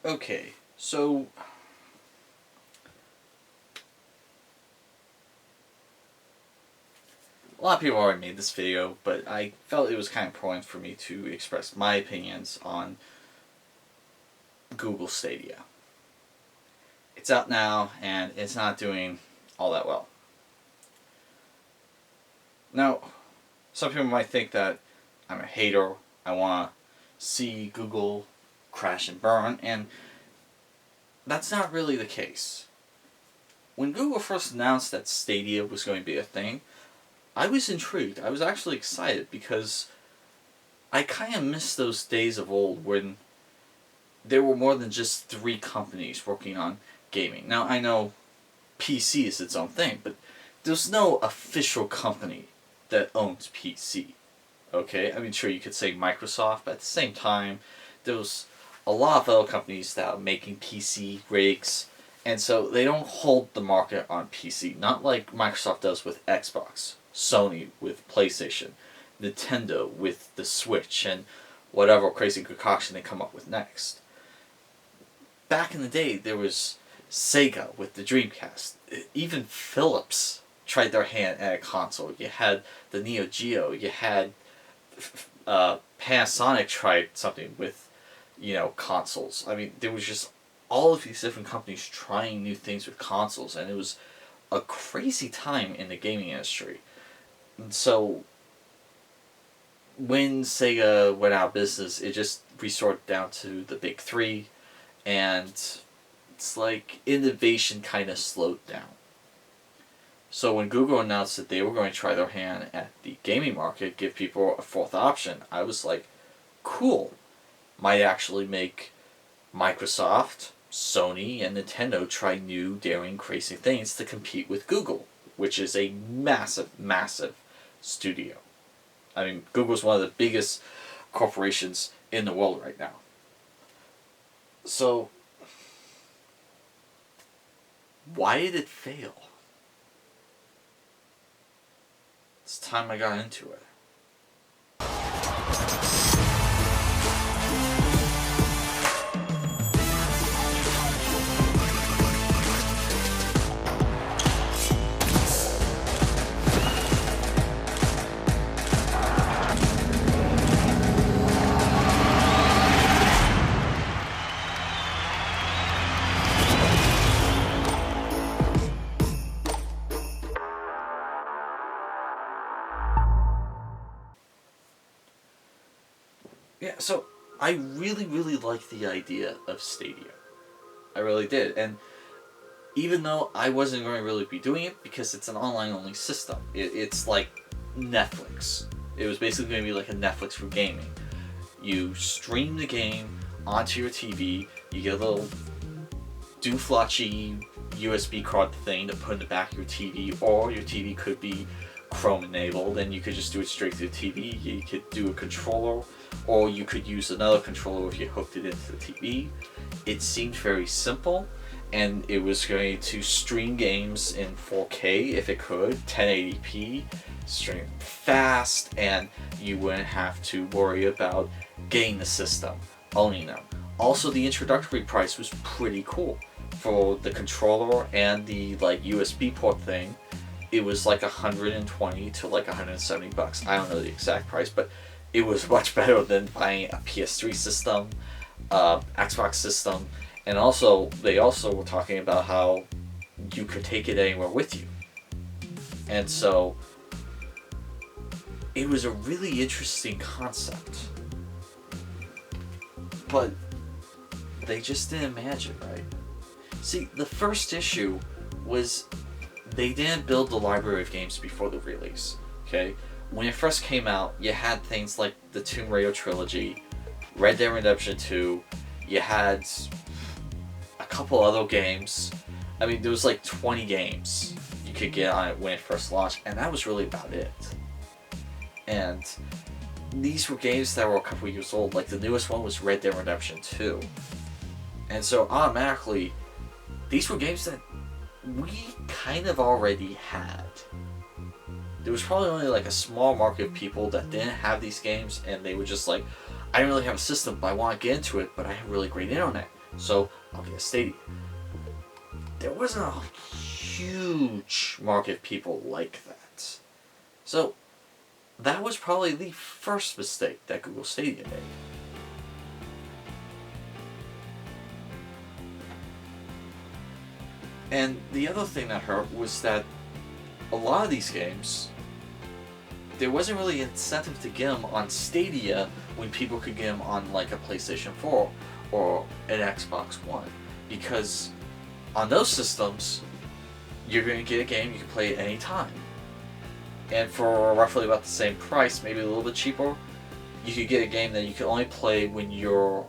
Okay, so a lot of people already made this video, but I felt it was kind of important for me to express my opinions on Google Stadia. It's out now, and it's not doing all that well. Now, some people might think that I'm a hater. I want to see Google crash and burn, and that's not really the case. When Google first announced that Stadia was going to be a thing, I was intrigued. I was actually excited because I kind of miss those days of old when there were more than just three companies working on gaming. Now, I know PC is its own thing, but there's no official company that owns PC. Okay? I mean, sure, you could say Microsoft, but at the same time, there's a lot of other companies that are making PC rigs, and so they don't hold the market on PC, not like Microsoft does with Xbox, Sony with PlayStation, Nintendo with the Switch, and whatever crazy concoction they come up with next. Back in the day, there was Sega with the Dreamcast. Even Philips tried their hand at a console. You had the Neo Geo. You had Panasonic tried something with, consoles. I mean, there was just all of these different companies trying new things with consoles, and it was a crazy time in the gaming industry. And so, when Sega went out of business, it just resorted down to the big three, and it's like innovation kind of slowed down. So when Google announced that they were going to try their hand at the gaming market, give people a fourth option, I was like, cool. Might actually make Microsoft, Sony, and Nintendo try new, daring, crazy things to compete with Google, which is a massive, massive studio. I mean, Google's one of the biggest corporations in the world right now. So, why did it fail? It's time I got into it. Yeah, so I really, really liked the idea of Stadia. I really did. And even though I wasn't going to really be doing it because it's an online only system, it's like Netflix. It was basically going to be like a Netflix for gaming. You stream the game onto your TV, you get a little dooflotchy USB card thing to put in the back of your TV, or your TV could be Chrome enabled, and you could just do it straight to the TV. You could do a controller, or you could use another controller if you hooked it into the TV. It seemed very simple, and it was going to stream games in 4K if it could, 1080p, stream fast, and you wouldn't have to worry about getting the system, owning them. Also, the introductory price was pretty cool. For the controller and the USB port thing, it was like $120 to like $170. I don't know the exact price, but it was much better than buying a PS3 system, Xbox system, and also they also were talking about how you could take it anywhere with you. And so it was a really interesting concept, but they just didn't manage it right. See, the first issue was they didn't build the library of games before the release, okay? When it first came out, you had things like the Tomb Raider trilogy, Red Dead Redemption 2, you had a couple other games. I mean, there was like 20 games you could get on it when it first launched, and that was really about it. And these were games that were a couple years old. Like, the newest one was Red Dead Redemption 2. And so, automatically, these were games that we kind of already had. There was probably only like a small market of people that didn't have these games, and they were just like, I don't really have a system, but I want to get into it, but I have really great internet. So, okay, Stadia. There wasn't a huge market of people like that. So, that was probably the first mistake that Google Stadia made. And the other thing that hurt was that a lot of these games, there wasn't really incentive to get them on Stadia when people could get them on like a PlayStation 4 or an Xbox One. Because on those systems, you're going to get a game you can play at any time. And for roughly about the same price, maybe a little bit cheaper, you could get a game that you can only play when you're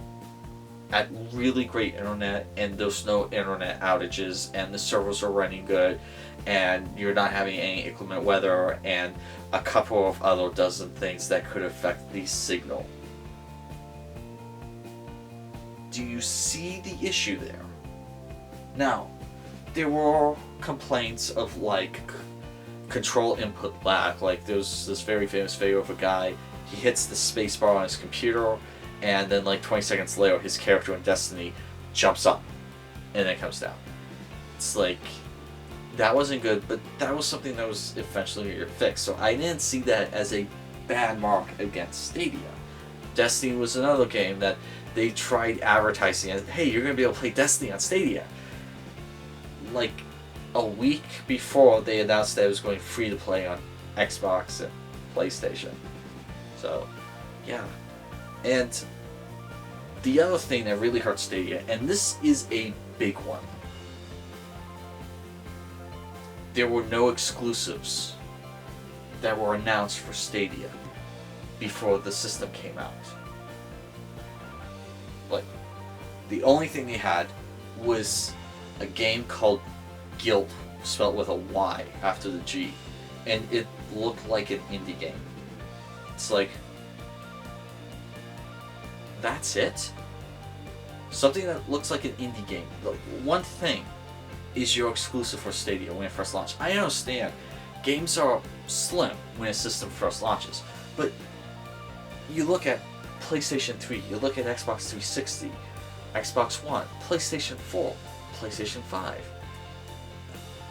at really great internet and there's no internet outages and the servers are running good and you're not having any inclement weather and a couple of other dozen things that could affect the signal. Do you see the issue there? Now, there were complaints of like control input lag. Like there's this very famous video of a guy, he hits the spacebar on his computer and then like 20 seconds later his character in Destiny jumps up and then comes down. It's like, that wasn't good, but that was something that was eventually going to get fixed. So I didn't see that as a bad mark against Stadia. Destiny was another game that they tried advertising as, hey, you're going to be able to play Destiny on Stadia. Like a week before they announced that it was going free to play on Xbox and PlayStation. So, yeah. And the other thing that really hurt Stadia, and this is a big one, there were no exclusives that were announced for Stadia before the system came out. Like, the only thing they had was a game called Guilt, spelled with a Y after the G, and it looked like an indie game. It's like, that's it? Something that looks like an indie game. Like, one thing is your exclusive for Stadia when it first launched. I understand games are slim when a system first launches, but you look at PlayStation 3, you look at Xbox 360, Xbox One, PlayStation 4, PlayStation 5,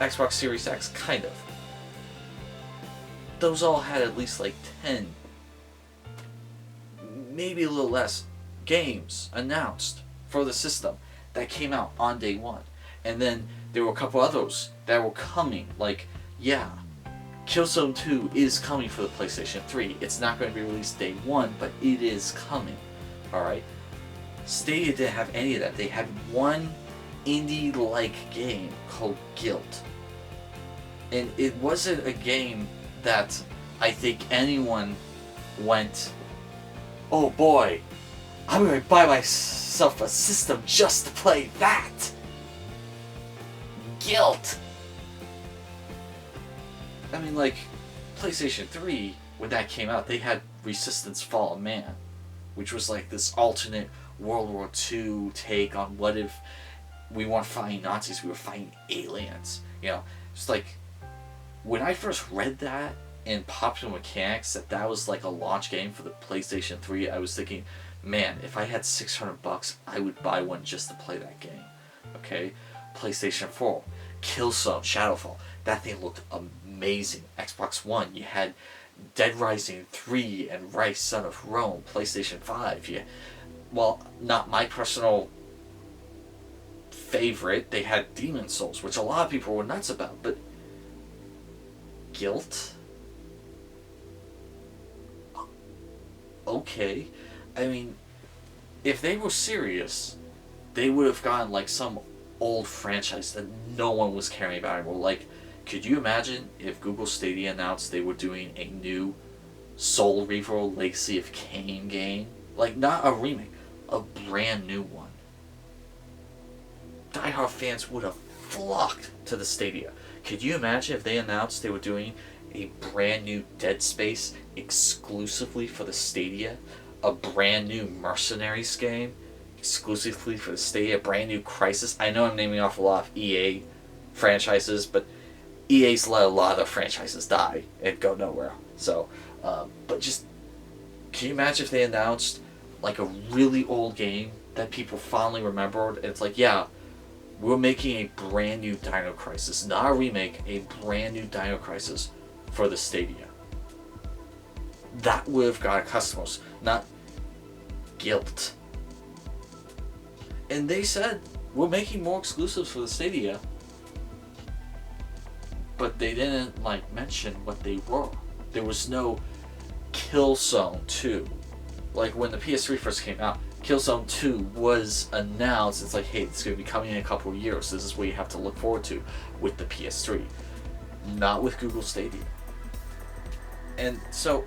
Xbox Series X, kind of. Those all had at least like 10, maybe a little less, games announced for the system that came out on day one. And then there were a couple others that were coming, like, yeah, Killzone 2 is coming for the PlayStation 3. It's not going to be released day one, but it is coming. Alright? Stadia didn't have any of that. They had one indie-like game called Guilt. And it wasn't a game that I think anyone went, oh boy, I'm going to buy myself a system just to play that. Guilt. I mean, like, PlayStation 3, when that came out, they had Resistance Fall of Man, which was like this alternate World War II take on what if we weren't fighting Nazis, we were fighting aliens. You know, it's like, when I first read that in Popular Mechanics, that was like a launch game for the PlayStation 3, I was thinking, man, if I had $600, I would buy one just to play that game. Okay? PlayStation 4, Killzone, Shadowfall, that thing looked amazing. Xbox One, you had Dead Rising 3 and Rise Son of Rome. PlayStation 5, well, not my personal favorite, they had Demon's Souls, which a lot of people were nuts about, but Guilt? Okay. I mean, if they were serious, they would have gotten like some old franchise that no one was caring about anymore. Like, could you imagine if Google Stadia announced they were doing a new Soul Reaver Legacy of Kain game? Like, not a remake, a brand new one. Die-hard fans would have flocked to the Stadia. Could you imagine if they announced they were doing a brand new Dead Space exclusively for the Stadia? A brand new Mercenaries game exclusively for the Stadia, a brand new Crysis. I know I'm naming off a lot of EA franchises, but EA's let a lot of their franchises die and go nowhere. So, but just, can you imagine if they announced like a really old game that people finally remembered. It's like, yeah, we're making a brand new Dino Crisis, not a remake, a brand new Dino Crisis for the Stadia. That would have got customers, not guilt. And they said, we're making more exclusives for the Stadia, but they didn't mention what they were. There was no Killzone 2. Like when the PS3 first came out, Killzone 2 was announced. It's like, hey, it's going to be coming in a couple of years. This is what you have to look forward to with the PS3. Not with Google Stadia. And so,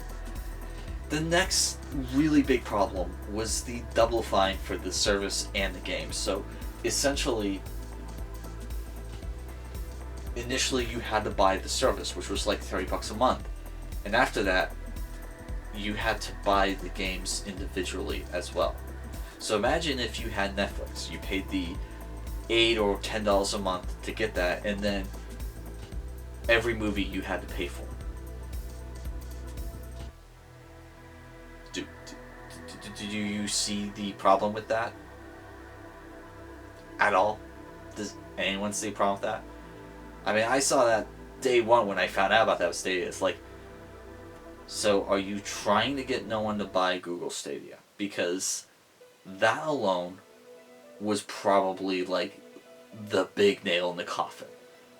the next really big problem was the double fine for the service and the game. So, essentially, initially you had to buy the service, which was like $30 a month. And after that, you had to buy the games individually as well. So imagine if you had Netflix, you paid the $8 or $10 a month to get that, and then every movie you had to pay for. Do you see the problem with that? At all? Does anyone see a problem with that? I mean, I saw that day one when I found out about that Stadia. It's like, so are you trying to get no one to buy Google Stadia? Because that alone was probably like the big nail in the coffin.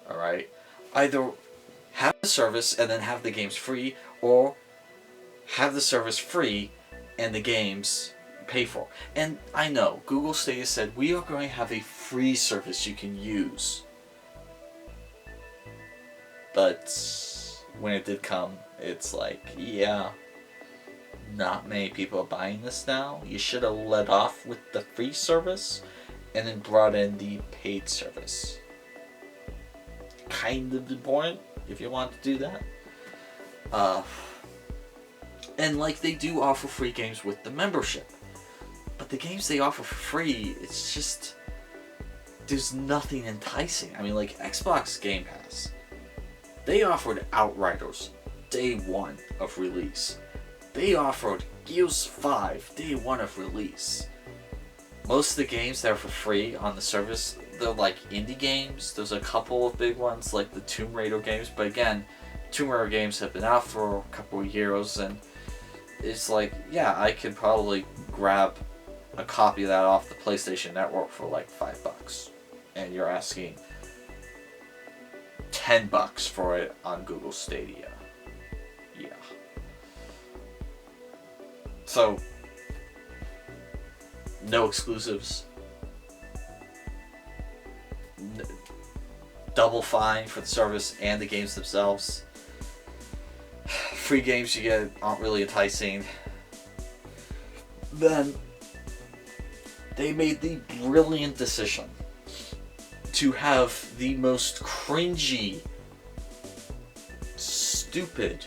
Alright? Either have the service and then have the games free, or have the service free and the games pay for. And I know, Google Stadia said, we are going to have a free service you can use. But when it did come, it's like, yeah, not many people are buying this now. You should have let off with the free service and then brought in the paid service. Kind of important if you want to do that. And like, they do offer free games with the membership. But the games they offer for free, it's just, there's nothing enticing. I mean, like Xbox Game Pass, they offered Outriders day one of release. They offered Gears 5 day one of release. Most of the games that are for free on the service, they're like indie games. There's a couple of big ones like the Tomb Raider games, but again, Tomb Raider games have been out for a couple of years, and it's like, yeah, I could probably grab a copy of that off the PlayStation Network for like $5. And you're asking $10 for it on Google Stadia. Yeah. So, no exclusives. Double fine for the service and the games themselves. Free games you get aren't really enticing. Then they made the brilliant decision to have the most cringy, stupid,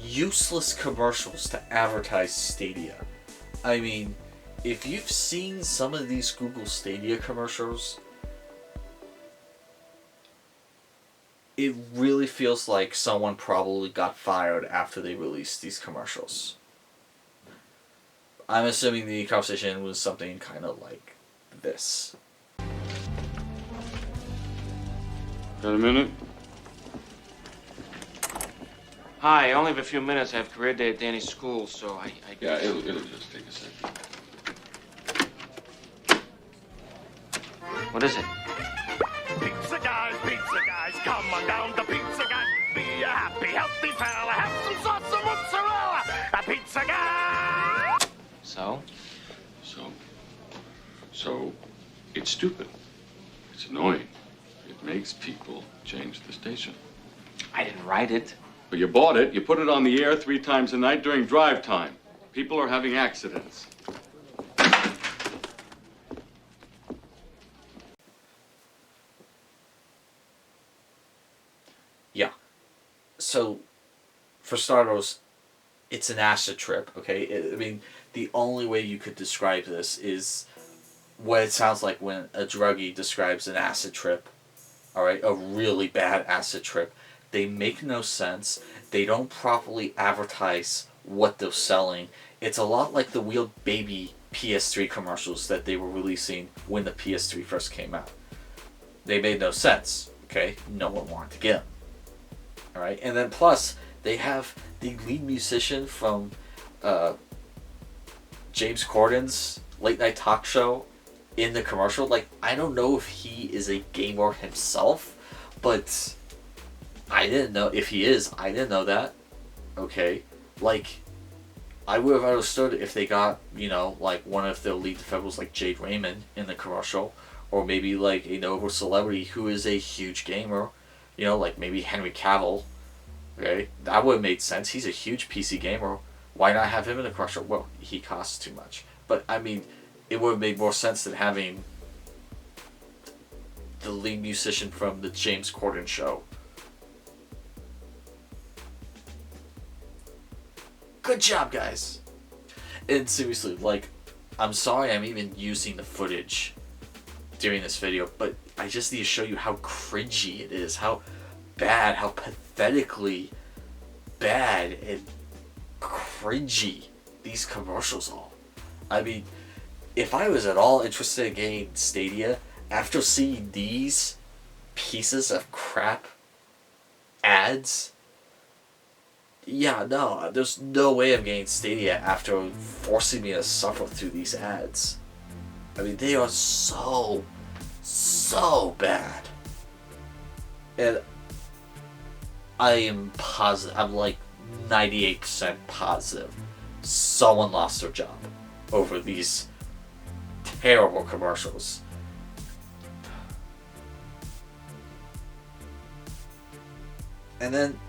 useless commercials to advertise Stadia. I mean, if you've seen some of these Google Stadia commercials, it really feels like someone probably got fired after they released these commercials. I'm assuming the conversation was something kind of like this. Got a minute? Hi, I only have a few minutes. I have career day at Danny's school, so I Yeah, it'll just take a second. What is it? Pizza guys, come on down to Pizza Guys. Be a happy, healthy fella. Have some sauce and mozzarella. A Pizza Guy. So? So, it's stupid. It's annoying. It makes people change the station. I didn't write it. But you bought it, you put it on the air 3 times a night during drive time. People are having accidents. Yeah. So, for starters, it's an acid trip, okay? I mean, the only way you could describe this is what it sounds like when a druggie describes an acid trip. Alright? A really bad acid trip. They make no sense. They don't properly advertise what they're selling. It's a lot like the wheeled baby PS3 commercials that they were releasing when the PS3 first came out. They made no sense, okay? No one wanted to get them. Alright, and then plus, they have the lead musician from James Corden's late night talk show in the commercial. Like, I don't know if he is a gamer himself, but I didn't know. If he is, I didn't know that. Okay, like, I would have understood if they got, you know, like one of the lead defenders like Jade Raymond in the commercial, or maybe like a notable celebrity who is a huge gamer, you know, like maybe Henry Cavill. Okay, that would have made sense. He's a huge PC gamer. Why not have him in the commercial? Well, he costs too much. But I mean, it would have made more sense than having the lead musician from the James Corden show. Good job, guys. And seriously, like, I'm sorry I'm even using the footage during this video, but I just need to show you how cringy it is, how bad, how pathetically bad and cringy these commercials are. I mean, if I was at all interested in getting Stadia, after seeing these pieces of crap ads, yeah, no, there's no way I'm getting Stadia after forcing me to suffer through these ads. I mean, they are so bad. And I am positive, I'm like 98% positive someone lost their job over these terrible commercials. And then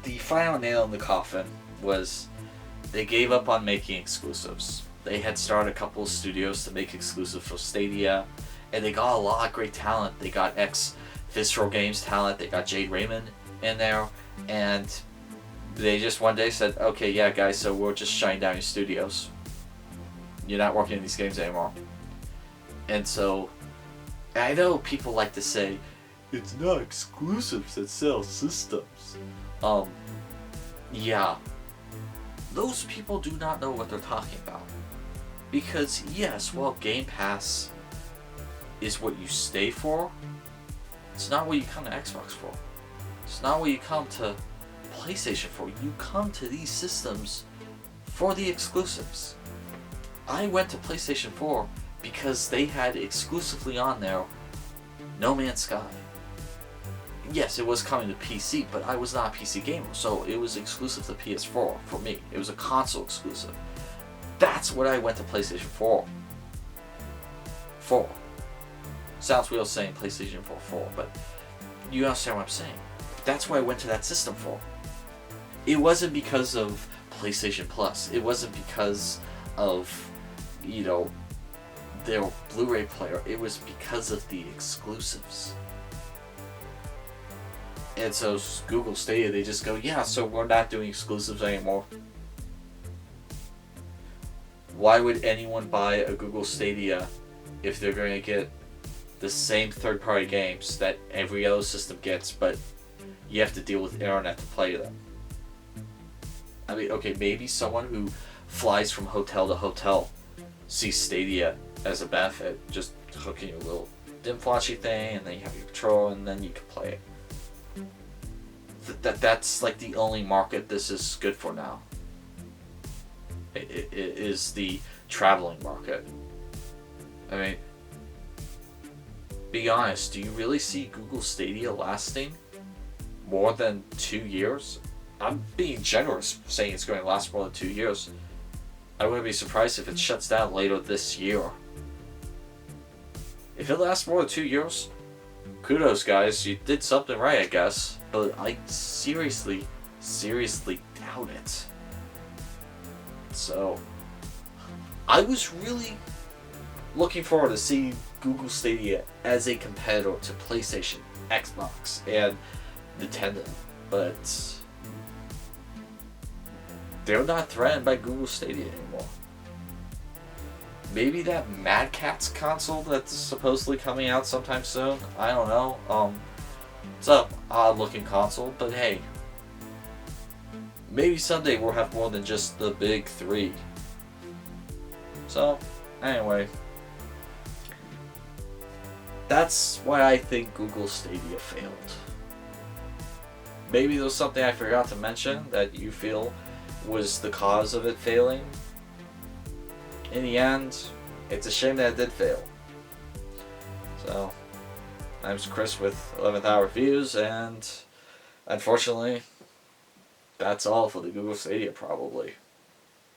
the final nail in the coffin was they gave up on making exclusives. They had started a couple of studios to make exclusive for Stadia, and they got a lot of great talent. They got ex-Visceral Games talent, they got Jade Raymond in there, and they just one day said, okay, yeah guys, so we're just shutting down your studios. You're not working in these games anymore. And so, I know people like to say, it's not exclusives that sell systems. Yeah. Those people do not know what they're talking about. Because yes, well, Game Pass is what you stay for. It's not what you come to Xbox for. It's not what you come to PlayStation for. You come to these systems for the exclusives. I went to PlayStation 4 because they had exclusively on there No Man's Sky. Yes, it was coming to PC, but I was not a PC gamer, so it was exclusive to PS4 for me. It was a console exclusive. That's what I went to PlayStation 4 for. Sounds weird saying PlayStation 4 for, but you understand what I'm saying. That's what I went to that system for. It wasn't because of PlayStation Plus. It wasn't because of, you know, their Blu-ray player. It was because of the exclusives. And so Google Stadia, they just go, yeah, so we're not doing exclusives anymore. Why would anyone buy a Google Stadia if they're going to get the same third-party games that every other system gets, but you have to deal with internet to play them? I mean, okay, maybe someone who flies from hotel to hotel sees Stadia as a benefit, just hooking your little dim flashy thing, and then you have your control, and then you can play it. That's like the only market this is good for now. It is the traveling market. I mean, be honest, do you really see Google Stadia lasting more than 2 years? I'm being generous saying it's going to last more than 2 years. I wouldn't be surprised if it shuts down later this year. If it lasts more than 2 years, kudos guys, you did something right, I guess. But I seriously doubt it. So, I was really looking forward to seeing Google Stadia as a competitor to PlayStation, Xbox, and Nintendo. But they're not threatened by Google Stadia anymore. Maybe that Mad Catz console that's supposedly coming out sometime soon. I don't know. It's a odd looking console, but hey. maybe someday we'll have more than just the big three. So, anyway. That's why I think Google Stadia failed. Maybe there was something I forgot to mention that you feel was the cause of it failing. In the end, it's a shame that it did fail. So, I'm Chris with 11th Hour Reviews, and unfortunately, that's all for the Google Stadia probably.